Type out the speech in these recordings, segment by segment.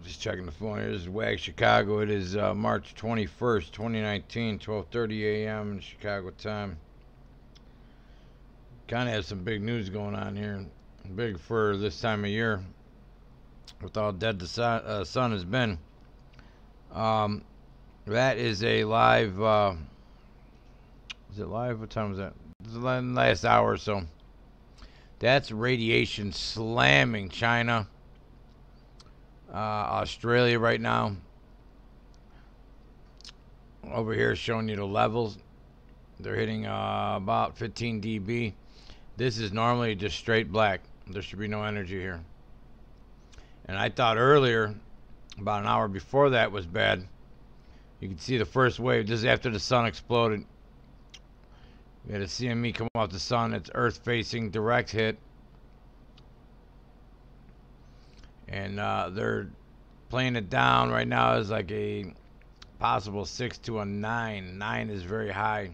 Just checking the phone here. This is WAG Chicago. It is March 21st, 2019, 12:30 a.m. in Chicago time. Kind of have some big news going on here. Big for this time of year. With how dead the sun has been. That is a live. Is it live? What time was that? This is the last hour or so. That's radiation slamming China. Australia right now. Over here showing you the levels. They're hitting about 15 dB. This is normally just straight black. There should be no energy here. And I thought earlier, about an hour before that was bad. You can see the first wave just after the sun exploded. We had a CME come off the sun. It's earth facing, direct hit. And they're playing it down right now as like a possible 6 to a 9. 9 is very high.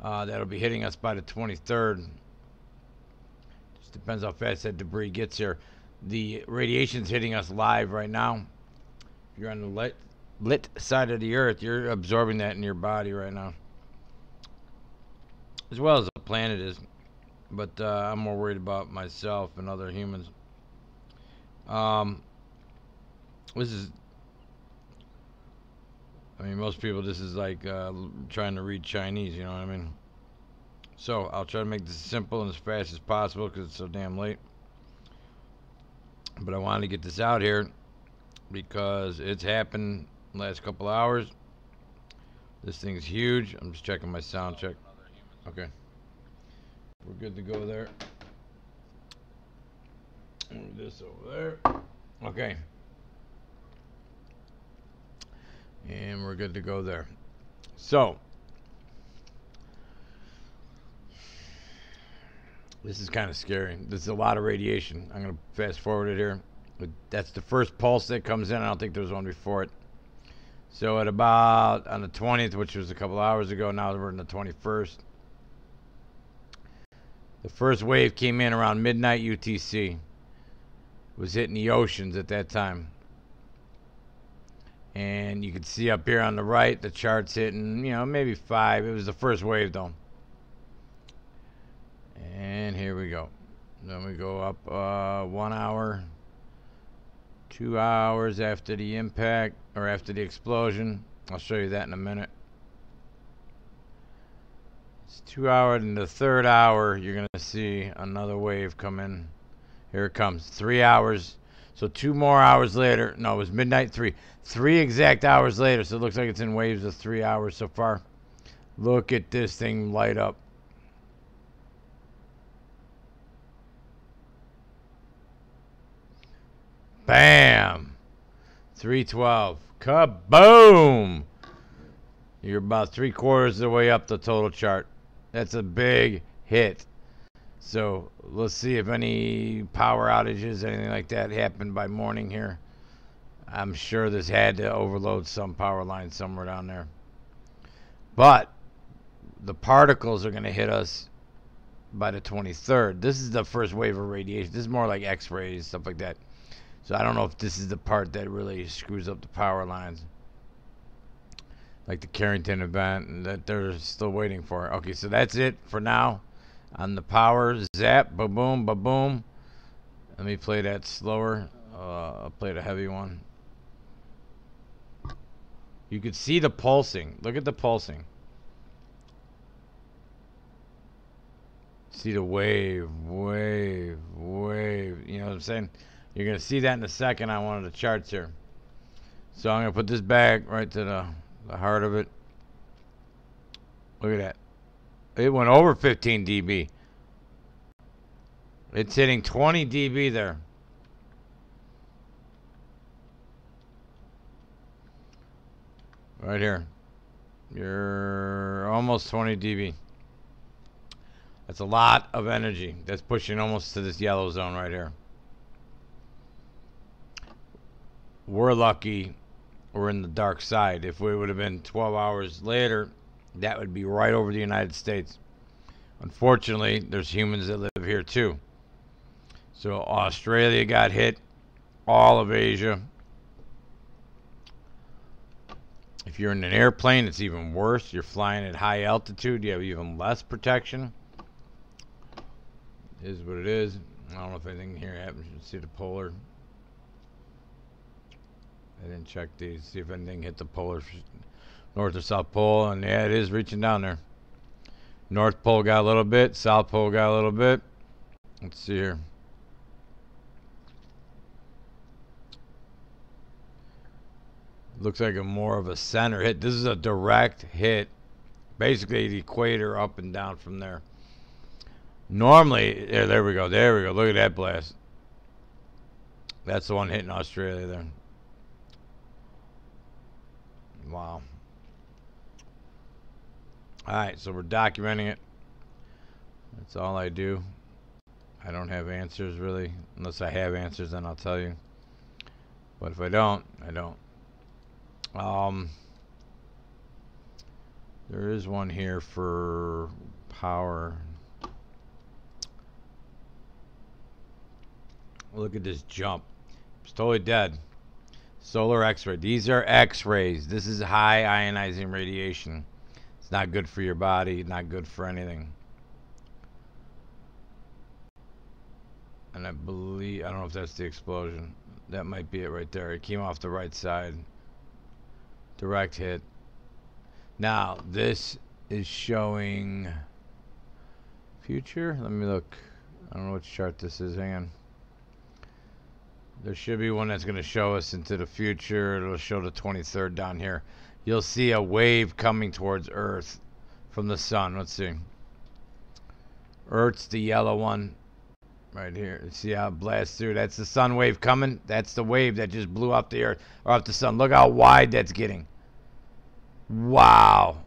That'll be hitting us by the 23rd. Just depends how fast that debris gets here. The radiation's hitting us live right now. If you're on the lit side of the earth, you're absorbing that in your body right now. As well as the planet is. But I'm more worried about myself and other humans. This is, I mean, most people, this is like trying to read Chinese, you know what I mean? So I'll try to make this simple and as fast as possible because it's so damn late. But I wanted to get this out here because it's happened the last couple hours. This thing's huge. I'm just checking my sound check. Okay, we're good to go there. Move this over there. Okay. And we're good to go there. So, this is kind of scary. This is a lot of radiation. I'm going to fast forward it here. That's the first pulse that comes in. I don't think there was one before it. So at about on the 20th, which was a couple hours ago, now we're in the 21st. The first wave came in around midnight UTC. Was hitting the oceans at that time. And you can see up here on the right, the chart's hitting, you know, maybe 5. It was the first wave though. And here we go. Then we go up 1 hour, 2 hours after the impact, or after the explosion. I'll show you that in a minute. It's 2 hours, and the 3rd hour, you're going to see another wave come in. Here it comes. 3 hours. So 2 more hours later. No, it was midnight 3. 3 exact hours later. So it looks like it's in waves of 3 hours so far. Look at this thing light up. Bam. 312. Kaboom. You're about 3/4 of the way up the total chart. That's a big hit. So let's see if any power outages, anything like that happened by morning here. I'm sure this had to overload some power line somewhere down there. But the particles are going to hit us by the 23rd. This is the first wave of radiation. This is more like X-rays, stuff like that. So I don't know if this is the part that really screws up the power lines. Like the Carrington event, and that they're still waiting for. Okay, so that's it for now. On the power, zap, ba-boom, ba-boom. Let me play that slower. I'll play the heavy one. You could see the pulsing. Look at the pulsing. See the wave, wave, wave. You know what I'm saying? You're going to see that in a second on one of the charts here. So I'm going to put this back right to the heart of it. Look at that. It went over 15 dB. It's hitting 20 dB there. Right here. You're almost 20 dB. That's a lot of energy. That's pushing almost to this yellow zone right here. We're lucky we're in the dark side. If we would have been 12 hours later, that would be right over the United States. Unfortunately, there's humans that live here too. So Australia got hit, all of Asia, If you're in an airplane, it's even worse. You're flying at high altitude, you have even less protection. It is what it is. I don't know if anything here happens. You see the polar. I didn't check these, see if anything hit the polar, north or south pole, and yeah, it is reaching down there. North pole got a little bit, south pole got a little bit. Let's see here. Looks like a more of a center hit. This is a direct hit, basically the equator up and down from there. Normally, there we go, there we go. Look at that blast. That's the one hitting Australia there. Wow. Alright, so we're documenting it. That's all I do. I don't have answers really. Unless I have answers, then I'll tell you. But if I don't, I don't. There is one here for power. Look at this jump. It's totally dead. Solar X-ray. These are X-rays. This is high ionizing radiation. It's not good for your body. Not good for anything. And I believe, I don't know if that's the explosion. That might be it right there. It came off the right side. Direct hit. Now, this is showing future. Let me look. I don't know which chart this is. Hang on. There should be one that's going to show us into the future. It'll show the 23rd down here. You'll see a wave coming towards Earth from the sun. Let's see. Earth's the yellow one right here. See how it blasts through? That's the sun wave coming. That's the wave that just blew off the Earth or off the sun. Look how wide that's getting. Wow.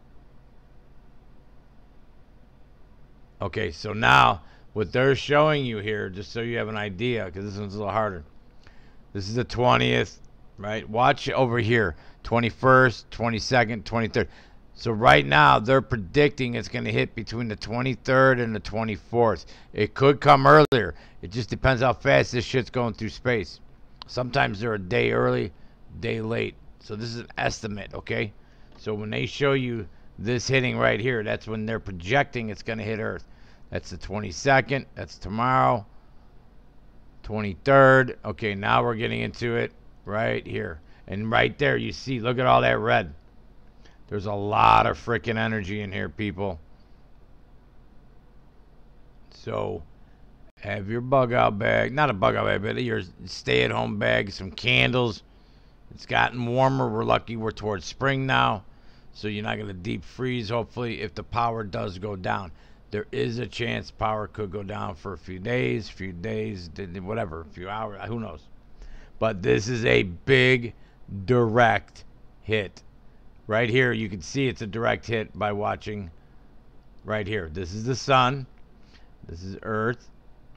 Okay, so now what they're showing you here, just so you have an idea, because this one's a little harder. This is the 20th, right? Watch over here. 21st, 22nd, 23rd. So right now, they're predicting it's going to hit between the 23rd and the 24th. It could come earlier. It just depends how fast this shit's going through space. Sometimes they're a day early, day late. So this is an estimate, okay? So when they show you this hitting right here, that's when they're projecting it's going to hit Earth. That's the 22nd. That's tomorrow. 23rd. Okay, now we're getting into it right here. And right there, you see, look at all that red. There's a lot of freaking energy in here, people. So, have your bug out bag. Not a bug out bag, but your stay-at-home bag. Some candles. It's gotten warmer. We're lucky we're towards spring now. So you're not going to deep freeze, hopefully, if the power does go down. There is a chance power could go down for a few days, whatever, a few hours, who knows. But this is a big direct hit. Right here, you can see it's a direct hit by watching right here. This is the sun. This is Earth.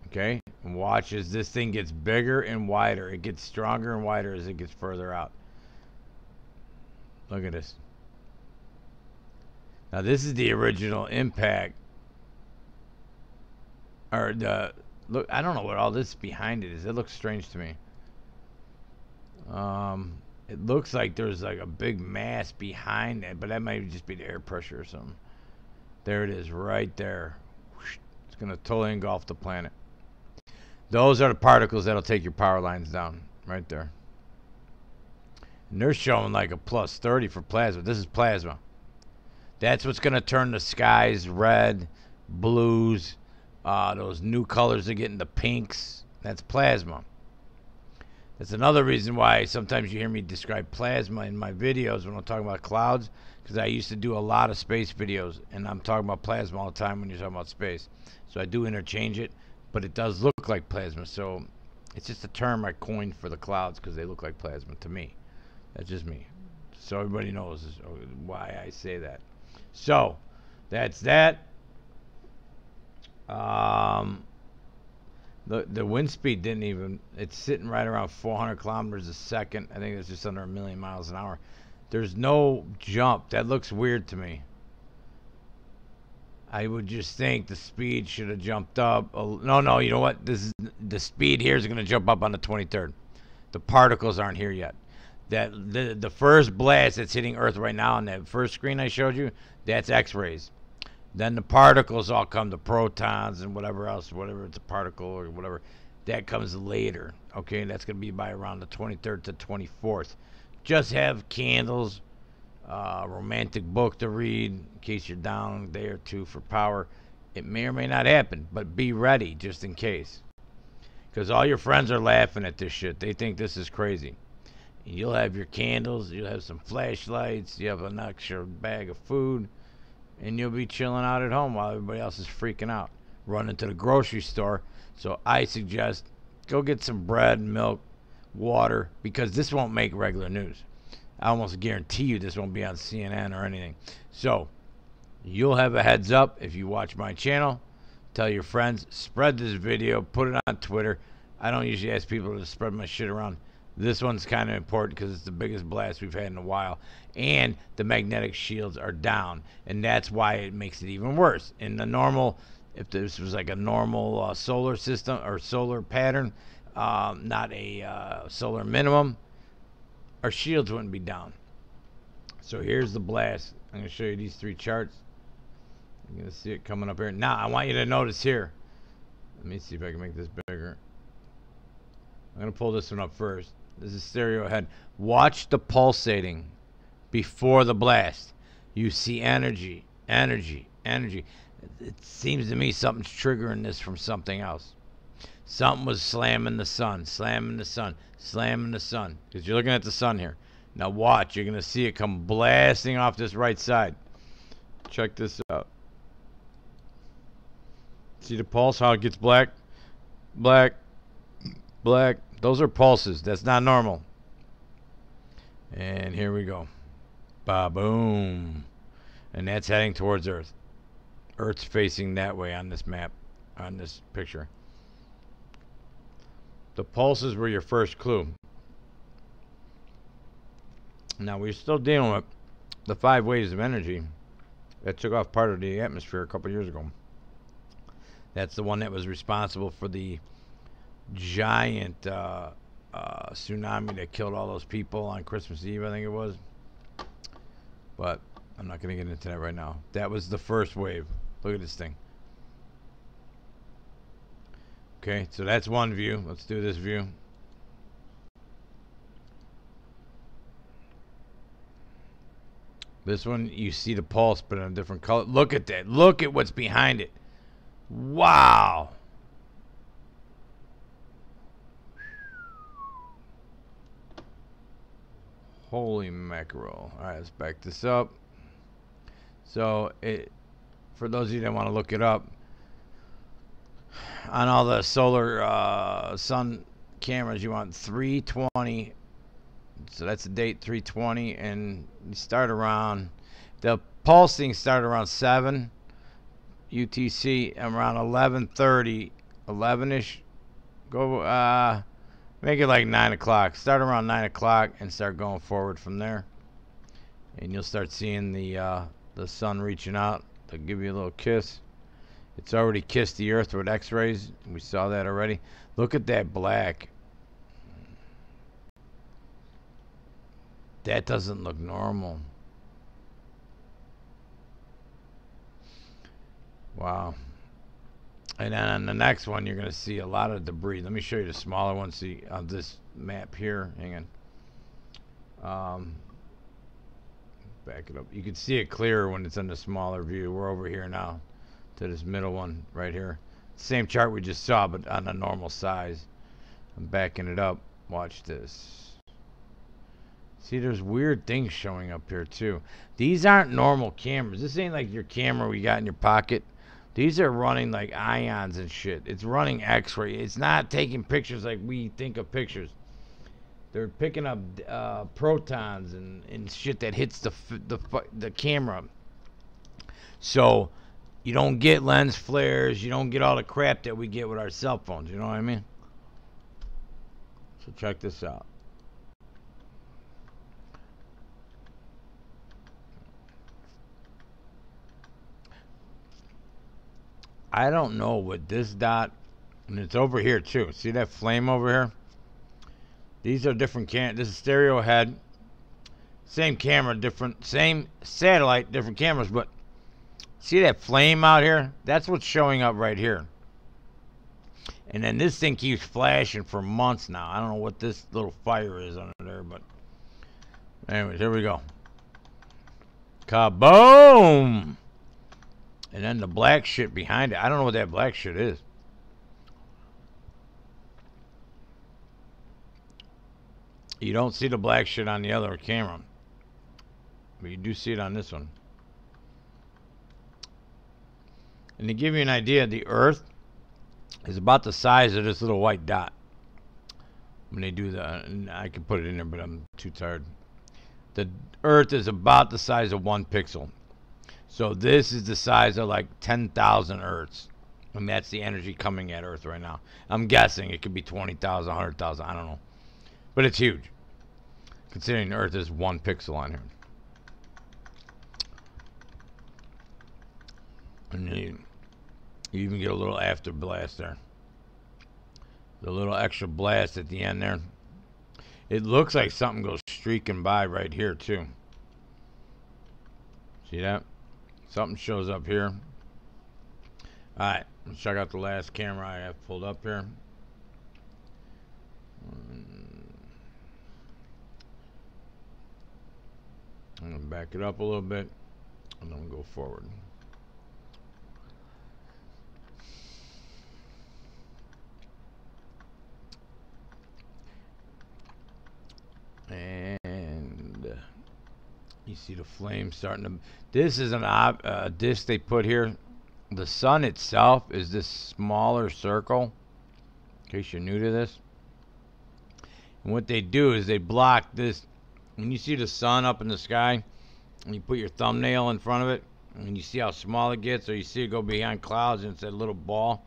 Okay? And watch as this thing gets bigger and wider. It gets stronger and wider as it gets further out. Look at this. Now, this is the original impact. Or the look, I don't know what all this behind it is. It looks strange to me. It looks like there's like a big mass behind it, but that might just be the air pressure or something. There it is, right there. It's gonna totally engulf the planet. Those are the particles that'll take your power lines down, right there. And they're showing like a plus 30 for plasma. This is plasma. That's what's gonna turn the skies red, blues. Those new colors are getting the pinks. That's plasma. That's another reason why sometimes you hear me describe plasma in my videos when I'm talking about clouds, because I used to do a lot of space videos, and I'm talking about plasma all the time when you're talking about space. So I do interchange it, but it does look like plasma. So it's just a term I coined for the clouds because they look like plasma to me. That's just me. So everybody knows why I say that. So that's that. The wind speed didn't even, it's sitting right around 400 kilometers a second. I think it's just under 1,000,000 miles an hour. There's no jump. That looks weird to me. I would just think the speed should have jumped up. No, you know what? This is the speed here is going to jump up on the 23rd. The particles aren't here yet. That the first blast that's hitting Earth right now on that first screen I showed you, that's X-rays. Then the particles all come, the protons and whatever else, whatever it's a particle or whatever, that comes later. Okay, that's going to be by around the 23rd to 24th. Just have candles, romantic book to read in case you're down a day or two for power. It may or may not happen, but be ready just in case. Because all your friends are laughing at this shit. They think this is crazy. You'll have your candles, you'll have some flashlights, you have an extra bag of food, and you'll be chilling out at home while everybody else is freaking out. Running to the grocery store. So I suggest go get some bread, milk, water, because this won't make regular news. I almost guarantee you this won't be on CNN or anything. So you'll have a heads up if you watch my channel. Tell your friends, spread this video, put it on Twitter. I don't usually ask people to spread my shit around. This one's kind of important because it's the biggest blast we've had in a while. And the magnetic shields are down. And that's why it makes it even worse. In the normal, if this was like a normal solar system or solar pattern, not a solar minimum, our shields wouldn't be down. So here's the blast. I'm going to show you these three charts. You're going to see it coming up here. Now, I want you to notice here. Let me see if I can make this bigger. I'm going to pull this one up first. This is stereo ahead. Watch the pulsating before the blast. You see energy, energy, energy. It seems to me something's triggering this from something else. Something was slamming the sun, slamming the sun, slamming the sun. Because you're looking at the sun here. Now watch. You're going to see it come blasting off this right side. Check this out. See the pulse, how it gets black? Black, black. Those are pulses. That's not normal. And here we go. Ba-boom. And that's heading towards Earth. Earth's facing that way on this map, on this picture. The pulses were your first clue. Now, we're still dealing with the 5 waves of energy that took off part of the atmosphere a couple years ago. That's the one that was responsible for the giant tsunami that killed all those people on Christmas Eve, I think it was. But I'm not going to get into that right now. That was the first wave. Look at this thing. Okay, so that's one view. Let's do this view. This one, you see the pulse, but in a different color. Look at that. Look at what's behind it. Wow. Holy mackerel. Alright, let's back this up. So, for those of you that want to look it up, on all the solar sun cameras, you want 320. So that's the date, 320, and you start around, the pulsing started around 7 UTC, and around 11:30, 11ish. Go make it like 9 o'clock. Start around 9 o'clock and start going forward from there, and you'll start seeing the sun reaching out. They'll give you a little kiss. It's already kissed the Earth with X-rays. We saw that already. Look at that black. That doesn't look normal. Wow. And then on the next one, you're going to see a lot of debris. Let me show you the smaller one. See on this map here. Hang on. Back it up. You can see it clearer when it's in the smaller view. We're over here now to this middle one right here. Same chart we just saw, but on a normal size. I'm backing it up. Watch this. See, there's weird things showing up here too. These aren't normal cameras. This ain't like your camera we got in your pocket. These are running like ions and shit. It's running X-ray. It's not taking pictures like we think of pictures. They're picking up protons and shit that hits the camera. So you don't get lens flares. You don't get all the crap that we get with our cell phones. You know what I mean? So check this out. I don't know what this dot, and it's over here too. See that flame over here? These are different this is stereo head. Same camera, different, same satellite, different cameras, but see that flame out here? That's what's showing up right here. And then this thing keeps flashing for months now. I don't know what this little fire is under there, but anyways, here we go. Kaboom! And then the black shit behind it. I don't know what that black shit is. You don't see the black shit on the other camera, but you do see it on this one. And to give you an idea, the Earth is about the size of this little white dot. When they do the, and I can put it in there, but I'm too tired. The Earth is about the size of 1 pixel. So this is the size of like 10,000 Earths. And that's the energy coming at Earth right now. I'm guessing it could be 20,000, 100,000, I don't know. But it's huge, considering the Earth is 1 pixel on here. And you even get a little after blast there. The little extra blast at the end there. It looks like something goes streaking by right here too. See that? Something shows up here. Alright, let's check out the last camera I have pulled up here. I'm going to back it up a little bit and then we'll go forward. And you see the flame starting to... This is a disc they put here. The sun itself is this smaller circle, in case you're new to this. And what they do is they block this. When you see the sun up in the sky and you put your thumbnail in front of it and you see how small it gets, or you see it go behind clouds and it's that little ball,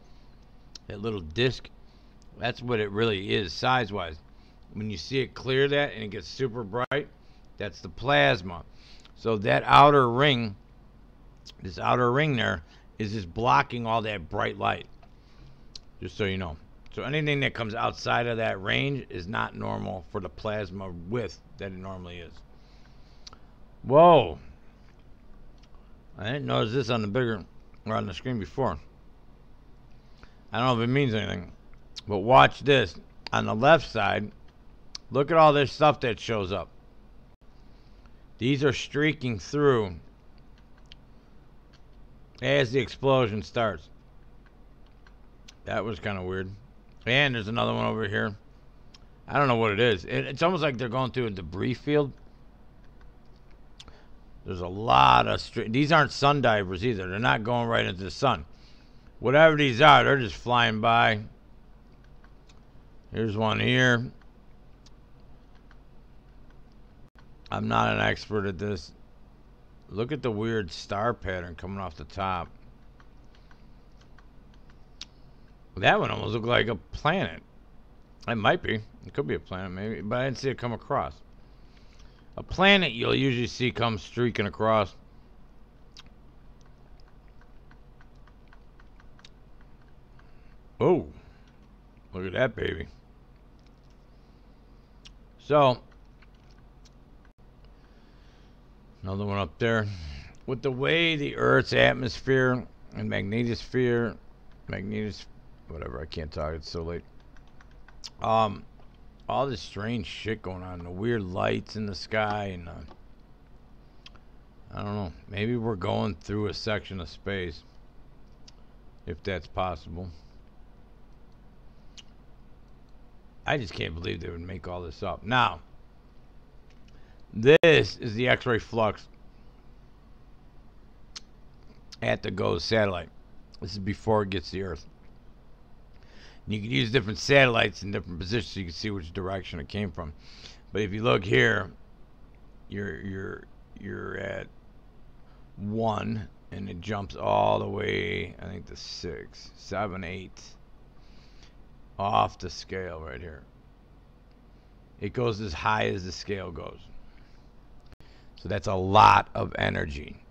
that little disc, that's what it really is size wise. When you see it clear that and it gets super bright, that's the plasma. So that outer ring, this outer ring there, is just blocking all that bright light, just so you know. So anything that comes outside of that range is not normal for the plasma width that it normally is. Whoa, I didn't notice this on the bigger or on the screen before. I don't know if it means anything, but watch this. On the left side, look at all this stuff that shows up. These are streaking through as the explosion starts. That was kind of weird. And there's another one over here. I don't know what it is. It's almost like they're going through a debris field. There's a lot of these aren't sun divers either. They're not going right into the sun. Whatever these are, they're just flying by. Here's one here. I'm not an expert at this. Look at the weird star pattern coming off the top. That one almost looked like a planet. It might be. It could be a planet maybe, but I didn't see it come across. A planet you'll usually see come streaking across. Oh, look at that baby. So, another one up there. With the way the Earth's atmosphere and magnetosphere, whatever, I can't talk, it's so late. All this strange shit going on, the weird lights in the sky, and I don't know, maybe we're going through a section of space, if that's possible. I just can't believe they would make all this up. Now, this is the X-ray flux at the GOES satellite. This is before it gets to the Earth. You can use different satellites in different positions so you can see which direction it came from. But if you look here, you're at 1, and it jumps all the way, I think, to 6, 7, 8, off the scale right here. It goes as high as the scale goes. So that's a lot of energy.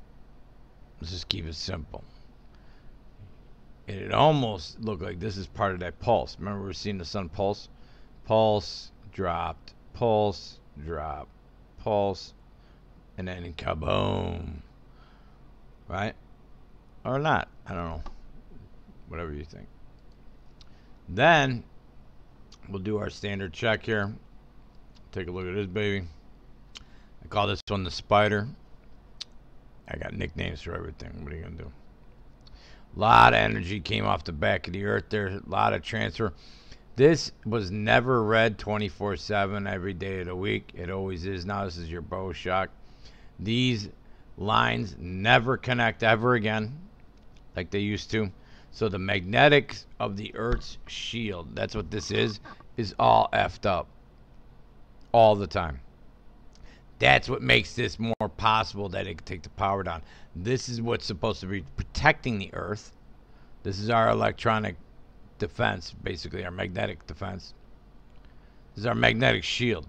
Let's just keep it simple. And it almost looked like this is part of that pulse. Remember, we were seeing the sun pulse, dropped, pulse, drop, pulse, and then kaboom. Right? Or not. I don't know. Whatever you think. Then we'll do our standard check here. Take a look at this baby. I call this one the spider. I got nicknames for everything. What are you going to do? A lot of energy came off the back of the earth there. A lot of transfer. This was never read 24/7 every day of the week. It always is now. This is your bow shock. These lines never connect ever again like they used to. So the magnetics of the Earth's shield, that's what this is all effed up all the time. That's what makes this more possible that it can take the power down. This is what's supposed to be protecting the Earth. This is our electronic defense, basically our magnetic defense. This is our magnetic shield.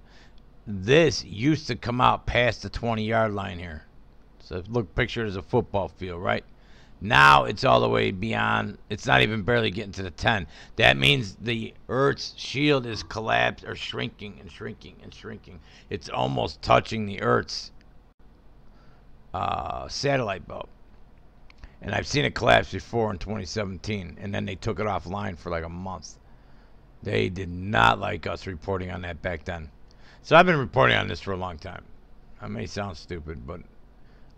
This used to come out past the 20-yard line here. So look, picture it as a football field, right? Now it's all the way beyond. It's not even barely getting to the 10. That means the Earth's shield is collapsed or shrinking and shrinking and shrinking. It's almost touching the Earth's satellite belt. And I've seen it collapse before in 2017, and then they took it offline for like a month. They did not like us reporting on that back then. So I've been reporting on this for a long time. I may sound stupid, but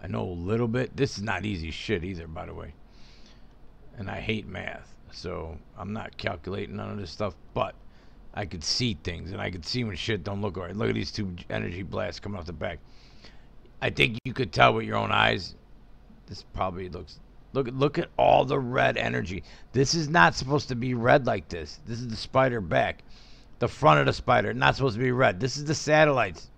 I know a little bit. This is not easy shit either, by the way. And I hate math, so I'm not calculating none of this stuff, but I could see things, and I could see when shit don't look right. Look at these two energy blasts coming off the back. I think you could tell with your own eyes. This probably looks... Look at all the red energy. This is not supposed to be red like this. This is the spider back. The front of the spider. Not supposed to be red. This is the satellites.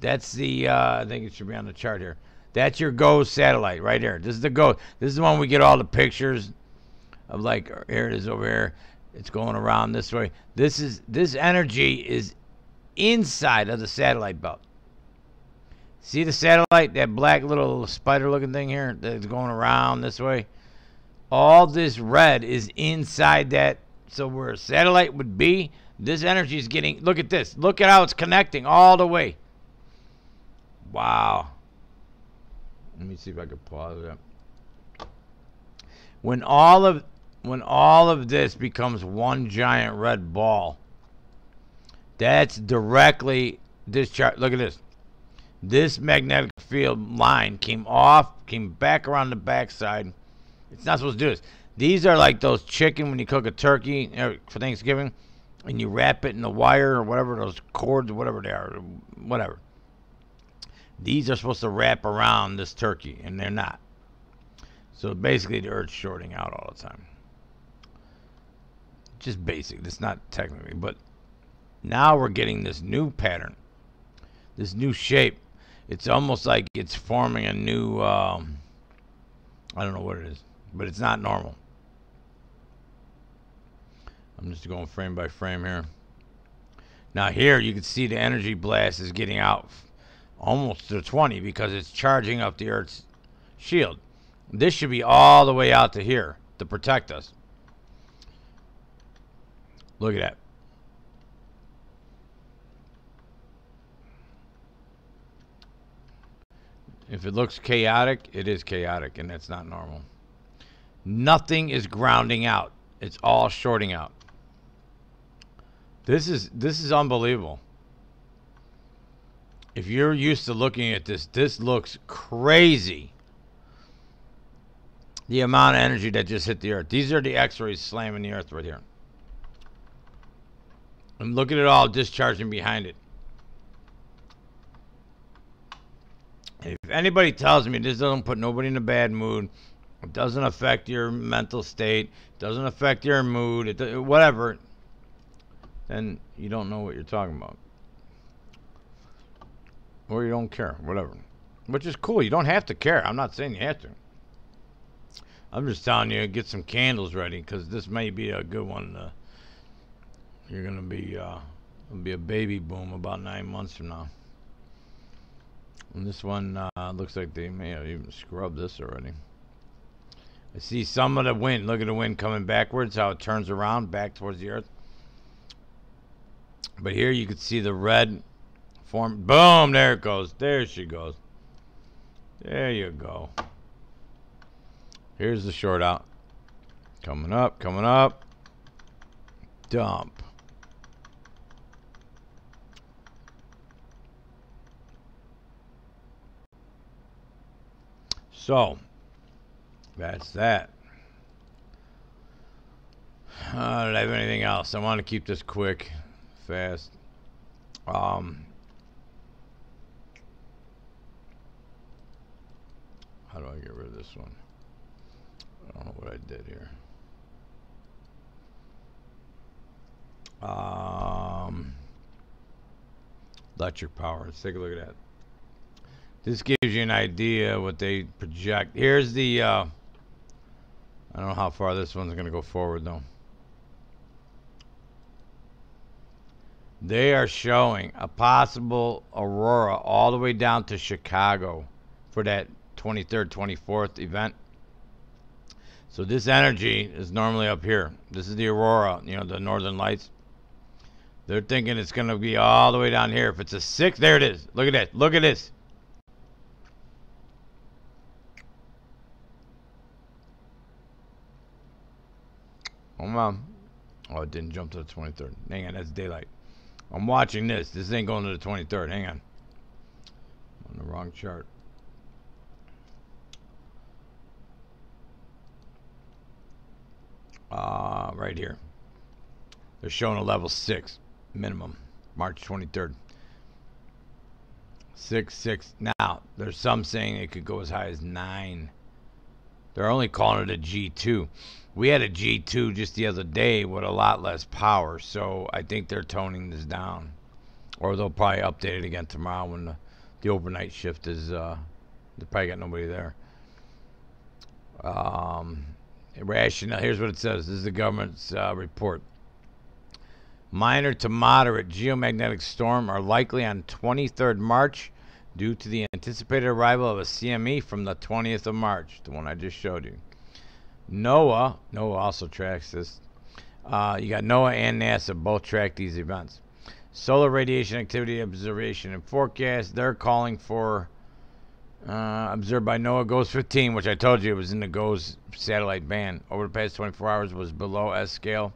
That's the... I think it should be on the chart here. That's your GO satellite right here. This is the GO. This is the one we get all the pictures of, like, here it is over here. It's going around this way. This energy is inside of the satellite belt. See the satellite, that black little spider looking thing here that's going around this way? All this red is inside that. So where a satellite would be, this energy is getting, look at this. Look at how it's connecting all the way. Wow. Let me see if I can pause it. When all of this becomes one giant red ball, that's directly this chart. Look at this. This magnetic field line came back around the backside. It's not supposed to do this. These are like those chicken when you cook a turkey for Thanksgiving, and you wrap it in the wire or whatever, those cords or whatever they are, whatever. These are supposed to wrap around this turkey, and they're not. So basically, the Earth's shorting out all the time. Just basic. That's not technically, but now we're getting this new pattern, this new shape. It's almost like it's forming a new, I don't know what it is, but it's not normal. I'm just going frame by frame here. Now here you can see the energy blast is getting out almost to 20 because it's charging up the Earth's shield. This should be all the way out to here to protect us. Look at that. If it looks chaotic, it is chaotic, and that's not normal. Nothing is grounding out. It's all shorting out. This is unbelievable. If you're used to looking at this, this looks crazy. The amount of energy that just hit the Earth. These are the X-rays slamming the Earth right here. And look at it all discharging behind it. If anybody tells me this doesn't put nobody in a bad mood, it doesn't affect your mental state, doesn't affect your mood, whatever, then you don't know what you're talking about. Or you don't care, whatever. Which is cool. You don't have to care. I'm not saying you have to. I'm just telling you, get some candles ready, because this may be a good one. You're going to be, it'll be a baby boom about 9 months from now. And this one looks like they may have even scrubbed this already. I see some of the wind. Look at the wind coming backwards, how it turns around back towards the Earth. But here you can see the red form. Boom, there it goes. There she goes. There you go. Here's the short out. Coming up, coming up. Dump. So, that's that. Did I have anything else? I want to keep this quick, fast. How do I get rid of this one? I don't know what I did here. Electric power. Let's take a look at that. This gives you an idea what they project. Here's the, I don't know how far this one's going to go forward though. They are showing a possible Aurora all the way down to Chicago for that 23rd, 24th event. So this energy is normally up here. This is the Aurora, you know, the Northern Lights. They're thinking it's going to be all the way down here. If it's a 6, there it is. Look at that. Look at this. Hold on. Oh, it didn't jump to the 23rd. Hang on, that's daylight. I'm watching this. This ain't going to the 23rd. Hang on. I'm on the wrong chart. Right here. They're showing a level 6 minimum. March 23rd. 6. Now, there's some saying it could go as high as 9. They're only calling it a G2. We had a G2 just the other day with a lot less power, so I think they're toning this down. Or they'll probably update it again tomorrow when the overnight shift is, they probably got nobody there. Rational, here's what it says. This is the government's report. Minor to moderate geomagnetic storm are likely on 23rd March due to the anticipated arrival of a CME from the 20th of March, the one I just showed you. NOAA also tracks this. You got NOAA and NASA both track these events. Solar radiation activity observation and forecast. They're calling for observed by NOAA GOES 15, which I told you it was in the GOES satellite band. Over the past 24 hours was below S scale.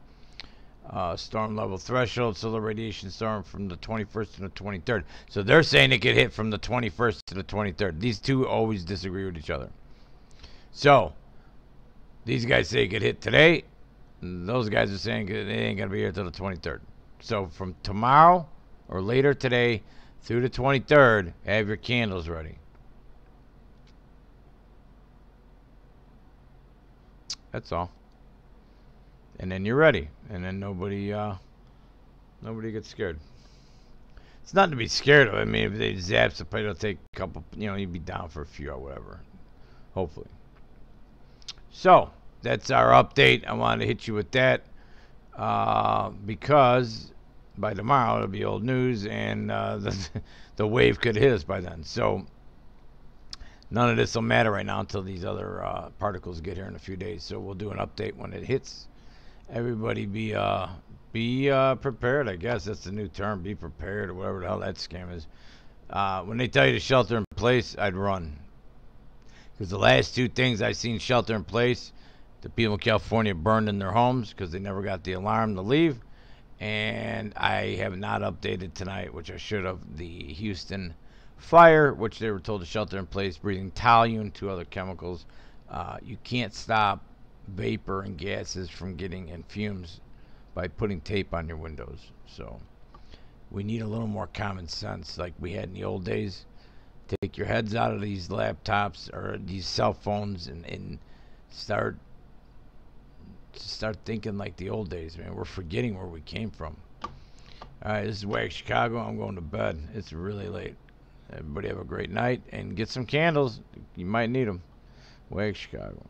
Storm level threshold, solar radiation storm from the 21st to the 23rd. So they're saying it could hit from the 21st to the 23rd. These two always disagree with each other. So these guys say it could hit today. Those guys are saying it ain't going to be here till the 23rd. So from tomorrow or later today through the 23rd, have your candles ready. That's all. And then you're ready. And then nobody gets scared. It's not to be scared of. I mean, if they zap the plate, it'll take a couple, you know, you'd be down for a few or whatever. Hopefully. So, that's our update. I wanted to hit you with that. Because by tomorrow it'll be old news and the wave could hit us by then. So, none of this will matter right now until these other particles get here in a few days. So, we'll do an update when it hits. Everybody be prepared, I guess. That's the new term, be prepared, or whatever the hell that scam is. When they tell you to shelter in place, I'd run. Because the last two things I've seen shelter in place, the people in California burned in their homes because they never got the alarm to leave. And I have not updated tonight, which I should have, the Houston fire, which they were told to shelter in place, breathing toluene, 2 other chemicals. You can't stop vapor and gases from getting in fumes by putting tape on your windows. So we need a little more common sense like we had in the old days. Take your heads out of these laptops or these cell phones and start thinking like the old days, man. We're forgetting where we came from. Alright, this is Wag Chicago. I'm going to bed. It's really late. Everybody have a great night and get some candles. You might need them. Wag Chicago.